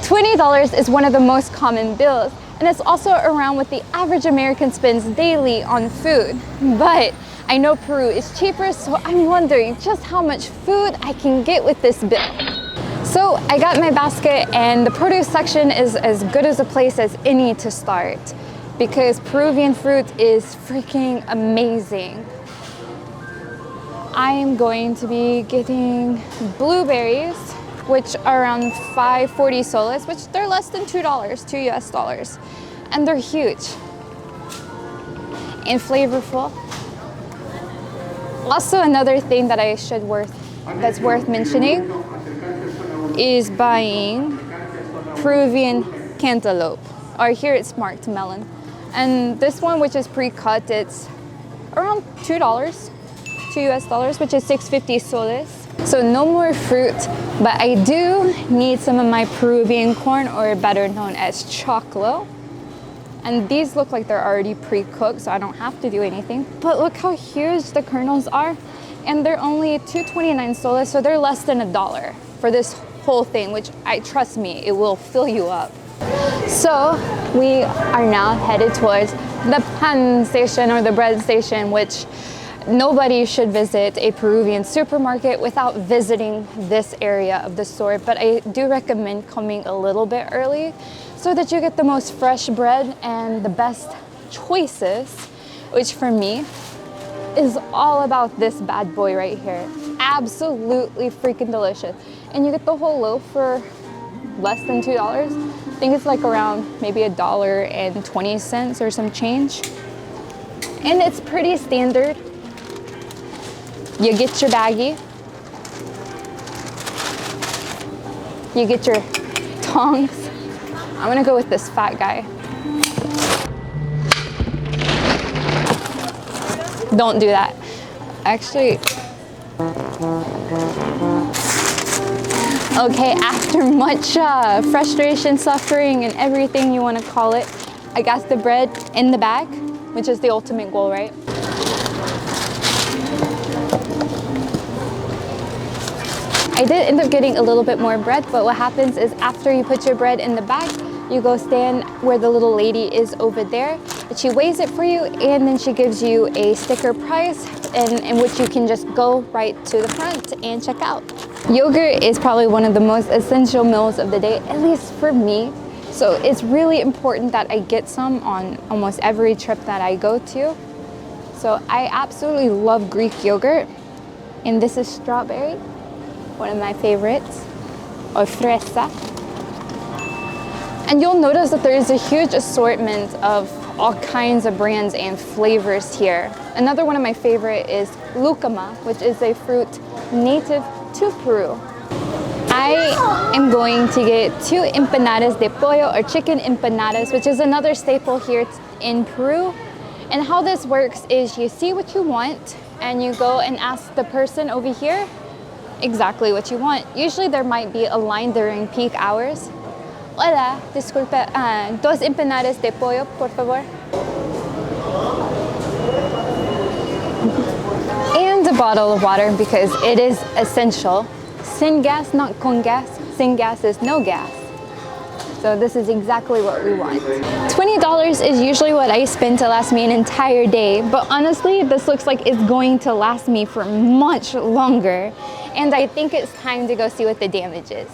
$20 is one of the most common bills, and it's also around what the average American spends daily on food. But I know Peru is cheaper, so I'm wondering just how much food I can get with this bill. So I got my basket, and the produce section is as good as a place as any to start because Peruvian fruit is freaking amazing. I am going to be getting blueberries, which are around 5.40 soles, which they're less than $2, $2 US, and they're huge and flavorful. Also, another thing that that's worth mentioning is buying Peruvian cantaloupe, or here it's marked melon. And this one, which is pre-cut, it's around $2, $2 US, which is 6.50 soles. So no more fruit, but I do need some of my Peruvian corn, or better known as choclo. And these look like they're already pre-cooked, so I don't have to do anything. But look how huge the kernels are. And they're only 2.29 soles, so they're less than $1 for this whole thing, which trust me, it will fill you up. So we are now headed towards the pan station, or the bread station, which nobody should visit a Peruvian supermarket without visiting this area of the store. But I do recommend coming a little bit early so that you get the most fresh bread and the best choices, which for me is all about this bad boy right here. Absolutely freaking delicious. And you get the whole loaf for less than $2. I think it's like around maybe $1.20 or some change. And it's pretty standard. You get your baggie. You get your tongs. I'm gonna go with this fat guy. Don't do that. Actually, okay, after much frustration, suffering, and everything you want to call it, I got the bread in the bag, which is the ultimate goal, right? I did end up getting a little bit more bread, but what happens is after you put your bread in the bag, you go stand where the little lady is over there. She weighs it for you, and then she gives you a sticker price in which you can just go right to the front and check out. Yogurt is probably one of the most essential meals of the day, at least for me. So it's really important that I get some on almost every trip that I go to. So I absolutely love Greek yogurt, and this is strawberry, one of my favorites, or fresa. And you'll notice that there is a huge assortment of all kinds of brands and flavors here. Another one of my favorite is lucama, which is a fruit native to Peru. I am going to get 2 empanadas de pollo, or chicken empanadas, which is another staple here in Peru. And how this works is you see what you want and you go and ask the person over here exactly what you want. Usually there might be a line during peak hours. Hola, disculpe, 2 empanadas de pollo, por favor. And a bottle of water, because it is essential. Sin gas, not con gas. Sin gas is no gas. So this is exactly what we want. $20 is usually what I spend to last me an entire day, but honestly, this looks like it's going to last me for much longer. And I think it's time to go see what the damage is.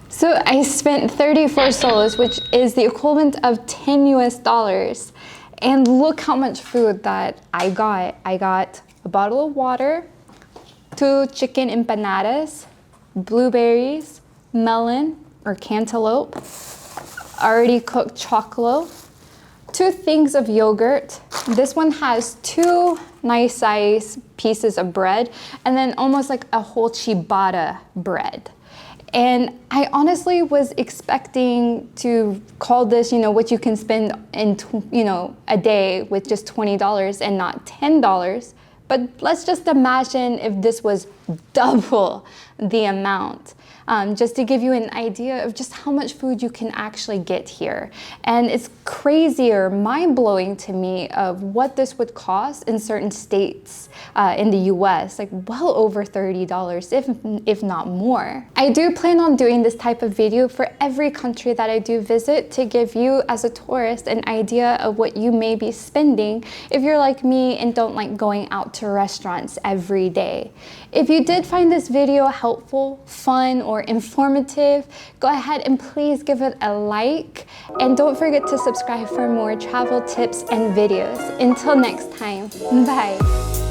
So I spent 34 soles, which is the equivalent of $10 US. And look how much food that I got. I got a bottle of water, 2 chicken empanadas, blueberries, melon or cantaloupe, already cooked choclo, 2 things of yogurt. This one has 2 nice size pieces of bread, and then almost like a whole ciabatta bread. And I honestly was expecting to call this, what you can spend in, a day with just $20 and not $10. But let's just imagine if this was double the amount. just to give you an idea of just how much food you can actually get here. And it's crazy or mind-blowing to me of what this would cost in certain states in the US, like well over $30, if not more. I do plan on doing this type of video for every country that I do visit to give you as a tourist an idea of what you may be spending if you're like me and don't like going out to restaurants every day. If you did find this video helpful, fun, or informative, go ahead and please give it a like, and don't forget to subscribe for more travel tips and videos. Until next time, bye.